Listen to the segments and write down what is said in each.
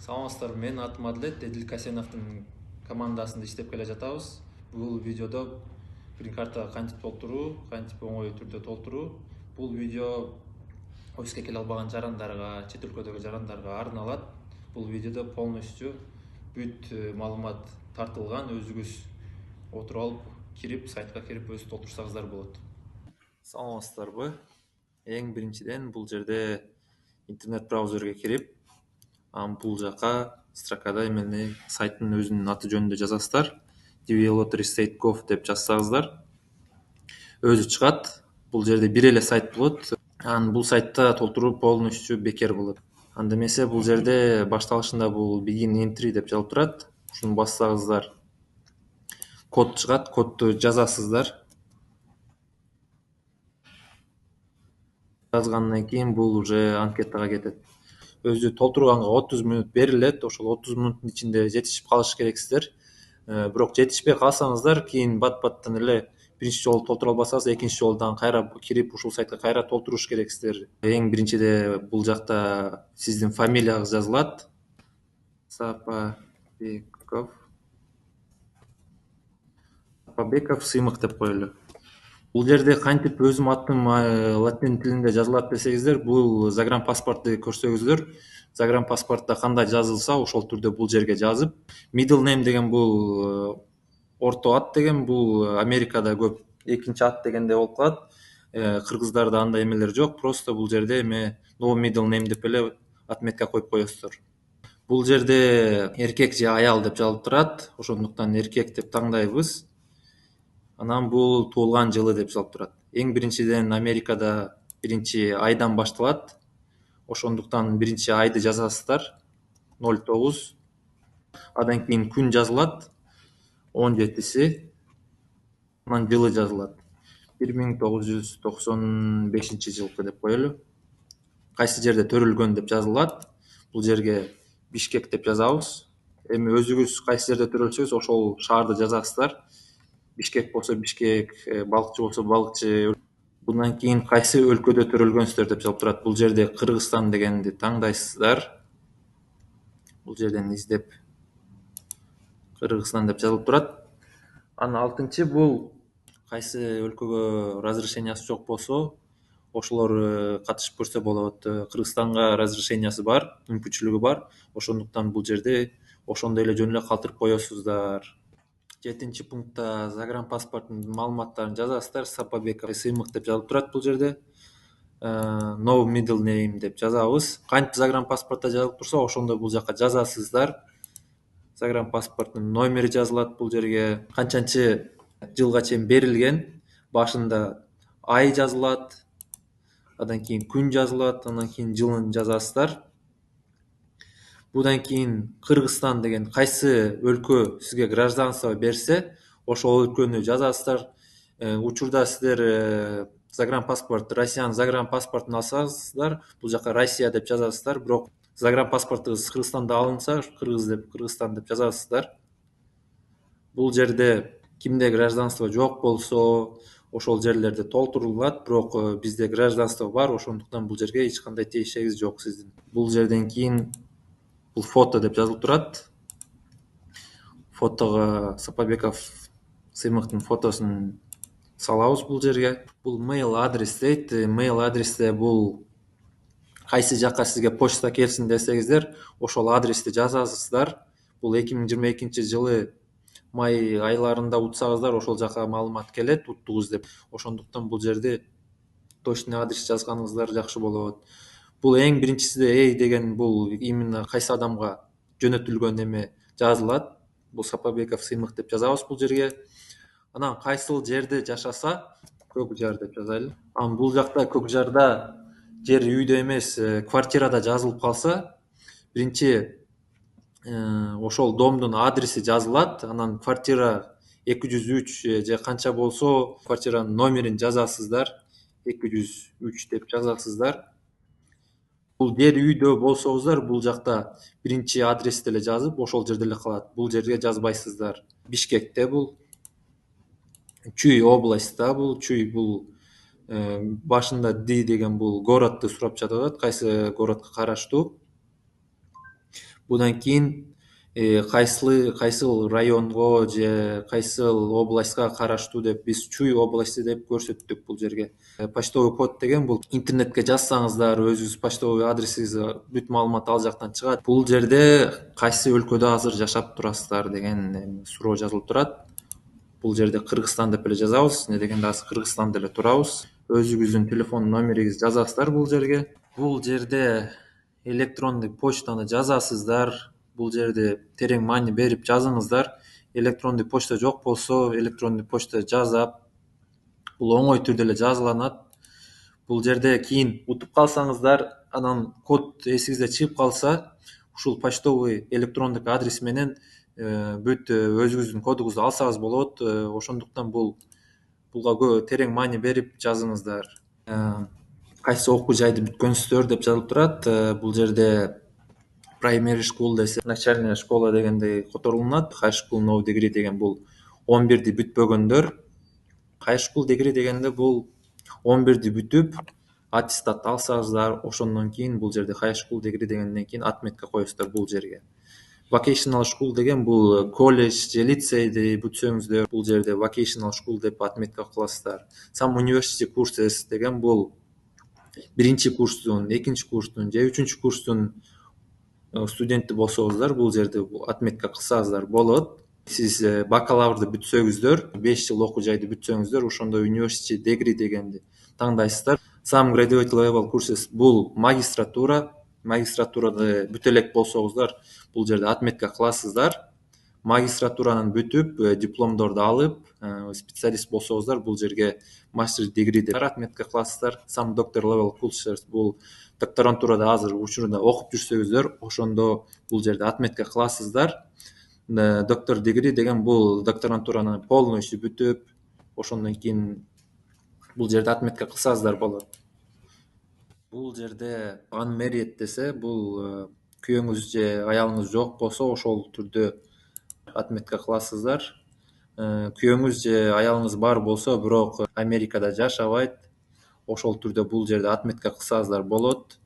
Саламатсыздарбы, мен атым Адилет, Эдил Касеновдун командасында иштеп келе жатабыз. Бул видеодо грин картага кантип толтуруу, кантип оңой түрдө толтуруу. Бул видео офиске келе албаган жарандарга, чет өлкөдөгү жарандарга арналат. Бул видеодо полностью бүт маалымат тартылган, өзүңүз отуруп алып, кирип, сайтка кирип өзү толтурсаңыздар болот. Саламатсыздарбы? Эң биринчиден бул жерде интернет браузерге кирип, бул жака строкада эмени сайттын өзүнүн аты жөнүндө жазасыздар. DVLottery.gov деп жазсаңыздар, өзү чыгат. Бул жерде бир эле сайт болот. Бул сайтта толтуруу полностью бекер болот. Анда эмесе бул жерде башталышында бул begin entry деп жазылып турат. Ушуну бассаңыздар, код чыгат, кодду жазасыздар. Жазгандан кийин бул уже анкетага кетет. Өзү толтурганга 30 мүнөт берилет. Ошол 30 мүнөттүн ичинде жетишип калыш керексиздер. Бирок жетишпей калсаңыздар, кийин бат-баттан эле биринчи жолу толтура албасаңыз, экинчи жолу дагы кайра кирип ушул сайтка кайра толтуруш керексиздер. Эң биринчиде бул жакта сиздин фамилияңыз жазылат. Сапабеков Сыймык деп коелу. Бул жерде кантип өзүм атым латин тилинде жазылат десеңиздер, бул загранпаспортты көрсөңүздөр, загранпаспортто кандай жазылса ошол түрдө бул жерге жазып, middle name деген бул орто ат деген, бул Америкада көп экинчи ат дегенде болуп калат. Кыргыздарда андай эмелер жок, просто бул жерде эме no middle name деп эле отметка коюп коесуздар. Бул жерде эркек же аял деп жазылып турат, ошондуктан эркек деп тандайбыз. Анан бул туулган жылы деп жазылып турат. Эң биринчиден Америкада биринчи айдан башталат. Ошондуктан биринчи айды жазасыздар. 09. Адан кийин күн жазылат. 17-си. Анан жылы жазылат. 1995 жылкы деп коелу. Кайсы жерде төрөлгөн деп жазылат. Бул жерге Бишкек деп жазабыз. Эми өзүңүз кайсы жерде төрөлсөңүз ошол шаарды жазасыздар. Бишкек болсо Бишкек, балыкчы болсо балыкчы. Bundan кийин кайсы өлкөдө төрөлгөнсүздөр деп жазылып турат. Бул жерде Кыргызстан дегенди тандайсыздар. Бул жерден издеп Кыргызстан деп жазылып турат. Анан 6-чы бул кайсы өлкөгө разрешениясы жок болсо, ошолор катышып көрсө болот. Кыргызстанга разрешениясы бар, мүмкүнчүлүгү бар. Ошондуктан бул жерде ошондой эле жөн эле калтырып коесуздар. 7-чи пунктта загранпаспорттун маалыматтарын жазасыздар. Сапабеков Сыймык деп жазылып турат бул жерде. No middle name деп жазабыз. Кантип загранпаспортто жазылып турса, ошондой бул жака жазасыздар. Загранпаспорттун номери жазылат бул жерге. Канчанчы жылга чейин берилген, башында ай жазылат, андан кийин күн жазылат, андан кийин жылын жазасыздар. Будан кийин Кыргызстан деген кайсы өлкө сизге гражданство берсе, ошол өлкөнү жазасыздар. Учурда сиздер загранпаспорт, Россиянын загранпаспортун алсаңыздар, бул жака Россия деп жазасыздар. Бирок загранпаспортуңуз Кыргызстанда алынса, Кыргыз деп, Кыргызстан деп жазасыздар. Бул жерде кимде гражданство жок болсо, ошол жерлерде толтурулат, бирок бизде гражданство бар, ошондуктан бул жерге эч кандай тиешеңиз жок сиздин. Бул жерден кийин бул фото деп жазылып турат. Фотого Сапабеков Сыймыктын фотосун салабыз бул жерге. Бул mail адрес дейт. Mail адресте бул кайсы жакка сизге почта келсин десеңиздер, ошол адрести жазасыздар. Бул 2022 жылы май айларында утсаңыздар, ошол жака маалымат келет, уттугуз деп. Ошондуктан бул жерде точный адрес жазганыңыздар жакшы болот. Бул эң биринчисиде эй деген бул именно кайсы адамга жөнөтүлгөн эме жазылат. Бул Сапабеков Сыймык деп жазабыз бул жерге. Анан кайсыл жерде жашаса, Көк жар деп жазайлы. Анан бул жакта Көк жарда жер үйдө эмес, квартирада жазылып калса, биринчи ошол домдун адреси жазылат. Анан квартира 203 же канча болсо, квартиранын номерин жазасыздар. 203 деп жазасыздар. Бул жер үйдө болсоңуздар, бул жакта биринчи адрести эле жазып, ошол жерде эле калат. Бул жерге жазбайсыздар. Бишкекте бул, Чүй областта бул, Чүй бул башында Ди деген бул городду сурап жатат, кайсы городко караштуу. Будан кийин кайсыл районго же кайсыл областка караштуу деп биз Чуй области деп көрсөттүк бул жерге. Почтовый код деген бул интернетке жазсаңыздар өзүңүз почтовый адресиңизге бүт маалымат ал жактан чыгат. Бул жерде кайсы өлкөдө азыр жашап турасыздар деген суроо жазылып турат. Бул жерде Кыргызстан деп эле жазабыз, эмне дегенде азыр Кыргызстанда эле турабыз. Өзүңүздүн телефон номериңизди жазасыздар бул жерге. Бул жерде электрондуй почтаны жазасыздар. Бул жерде терең маани берип жазыңыздар. Электрондуй почта жок болсо, электрондуй почта жасап, бул оңой түрдө эле жазыланат. Бул жерде кийин утуп калсаңыздар, анан код эсиңизде чыгып калса, ушул почтовый электрондук адрес менен бүт өзүңүздүн кодуңузду алсаңыз болот. Ошондуктан булга терең маани берип жазыңыздар. Кайсы окуу жайды бүткөнсүздөр деп жазылып турат. Бул жерде primary school десе, начальная школа дегендей которулунат. High school no degree деген бул 11-ди бүтпөгөндөр. High school degree дегенде бул 11-ди бүтүп, аттестат алсаңыздар, ошондон кийин бул жерде high school degree дегенден кийин отметка коесуздар бул жерге. Vocational school деген бул колледж же лицейди бүтсөңүздөр, бул жерде vocational school деп отметка кыласыздар. Some university courses деген бул биринчи курстун, экинчи курстун же үчүнчү курстун студенти болсоңуздар, бул жерде отметка кылсаңыздар болот. Сиз бакалаврды бүтсөңүздөр, 5 жыл окуу жайды бүтсөңүздөр, ошондо university degree дегенди тандайсыздар. Some graduate level courses бул магистратурады бүтө элек болсоңуздар, бул жерде отметка кыласыздар. Магистратуранын бүтүп, дипломдорду алып, специалист болсоңуздар, бул жерге master degree деп отметка кыласыздар. Some doctor level courses бул докторантурада азыр учурунда окуп жүрсөңүздөр, ошондо бул жерде отметка кыласыздар. Доктор degree деген бул докторантураны полностью бүтүп, ошондон кийин бул жерде отметка кылсаңыздар болот. Бул жерде unmarried десе, бул күйөөңүз же аялыңыз жок болсо, ошол түрдө отметка кыласыздар. Күйөөңүз же аялыңыз бар болсо, бирок Америкада жашабайт, ошол түрдө бул жерде отметка кылсаңыздар болот.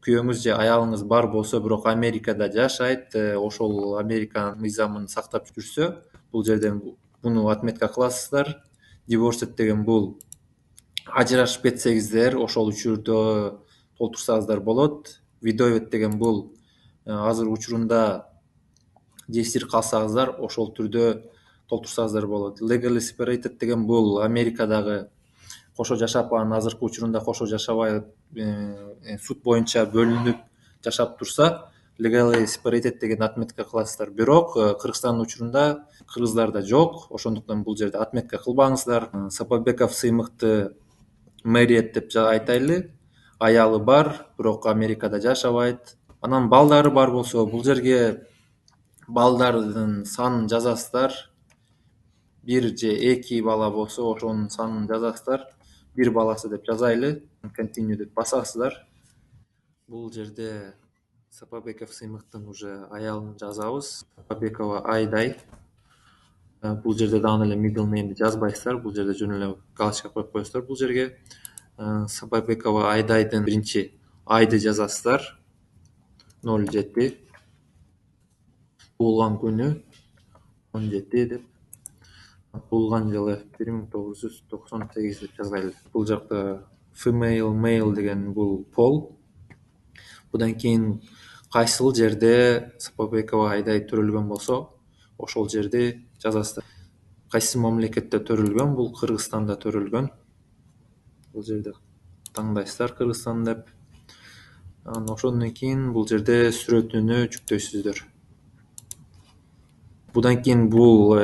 Күйөөңүз же аялыңыз бар болсо, бирок Америкада жашайт, ошол Американын мыйзамын сактап жүрсө, бул жерден буну отметка кыласыздар. Divorced деген бул ажырашып кетсеңиздер, ошол учурдо толтурсаңыздар болот. Widowed деген бул азыр учурунда жесир калсаңыздар, ошол түрдө толтурсаңыздар болот. Legally separated деген бул Америкадагы кошо жашап, анан азыркы учурунда кошо жашабай, суд боюнча бөлүнүп жашап турса, legally separated деген отметка кыласыздар. Бирок Кыргызстандын учурунда кыргыздарда жок, ошондуктан бул жерде отметка кылбаңыздар. Сапарбеков Сыймыкты married деп айтайлы. Аялы бар, бирок Америкада жашабайт. Анан балдары бар болсо, бул жерге балдардын санын жазасыздар. 1 же 2 бала болсо, ошонун санын жазасыздар. 1 баласы деп жазайлы. Continue деп басасыздар. Бул жерде Сапарбеков Сыймыктын уже аялын жазабыз. Сапарбекова Айдай. Бул жерде дагы эле middle name'ди жазбайсыздар. Бул жерде жөн эле галочка коюп коесуздар бул жерге. Сапарбекова Айдайдын биринчи айды жазасыздар. 07. Туулган күнү 17 деп. Туулган жылы 1998 деп жазайлы. Бул жакта female, male деген бул пол. Будан кийин кайсыл жерде Сапарбекова Айдай төрөлгөн болсо, ошол жерде жазасыздар. Кайсы мамлекетте төрөлгөн? Бул Кыргызстанда төрөлгөн. Бул жерде тандайсыздар Кыргызстан деп. Анан ошондон кийин бул жерде сүрөтүнү жүктөйсүздөр. Будан кийин бул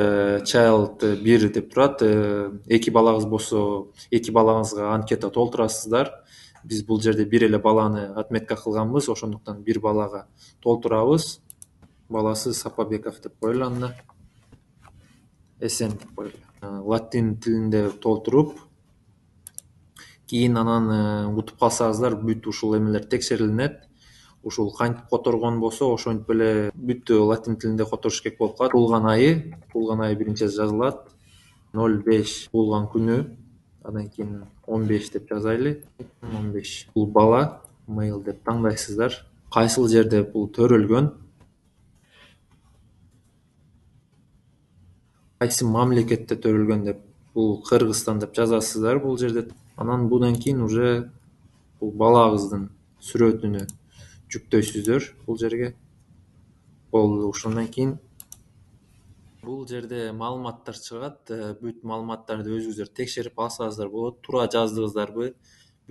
child 1 деп турат. 2 балаңыз болсо, 2 балаңызга анкета толтурасыздар. Биз бул жерде 1 эле баланы отметка кылганбыз, ошондуктан 1 балага толтурабыз. Баласы Сапарбеков деп коелу анда. Эсен деп коелу. Латин тилинде толтуруп, кийин анан утуп калсаңыздар, бүт ушул эмелер текшерилинет. Ушул кантип которгон болсо, ошентип эле бүт латин тилинде которуш керек болуп калат. Туулган айы биринчи жазылат. 05 туулган күнү, андан кийин 15 деп жазайлы. 15. Бул бала, male деп тандайсыздар. Кайсыл жерде бул төрөлгөн? кайсы мамлекетте төрөлгөн деп, бул Кыргызстан деп жазасыздар бул жерде. Анан будан кийин уже бул балагыздын сүрөтүнү жүктөйсүздөр бул жерге. Болду, ошондон кийин бул жерде маалыматтар чыгат. Бүт маалыматтарды өзүңүздөр текшерип алсаңыздар болот. Туура жаздыңыздарбы?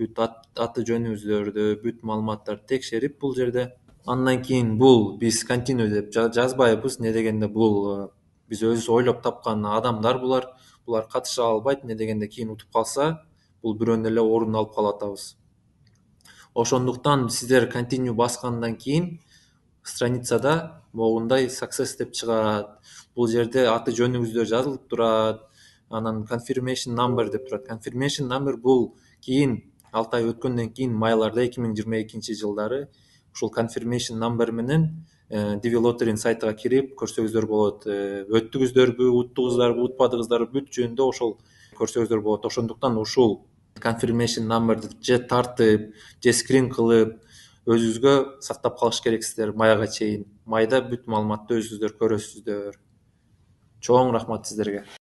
Бүт аты жөнүңүздөрдү, бүт маалыматтарды текшерип бул жерде. Андан кийин бул биз continue деп жазбайбыз. Не дегенде бул биз өзүбүз ойлоп тапкан адамдар булар. Булар катыша албайт. Не дегенде кийин утуп калса, бул бирөөнүн эле ордун алып калатабыз. Ошондуктан сиздер continue баскандан кийин страницада могундай success деп чыгат. Бул жерде аты жөнүңүздөр жазылып турат. Анан confirmation number деп турат. Confirmation number бул кийин 6 ай өткөндөн кийин майларда 2022-жылдары ушул confirmation number менен developer'ин сайтына кирип көрсөңүздөр болот. Өттүңүздөрбү, уттуңуздарбы, утпадыңыздарбы, бүт жөнүндө ошол көрсөңүздөр болот. Ошондуктан ушул confirmation number'ды же тартып, же скрин кылып өзүңүзгө сактап калыш керексиздер майга чейин. Майда бүт маалыматты өзүңүздөр көрөсүздөр. Чоң рахмат сиздерге.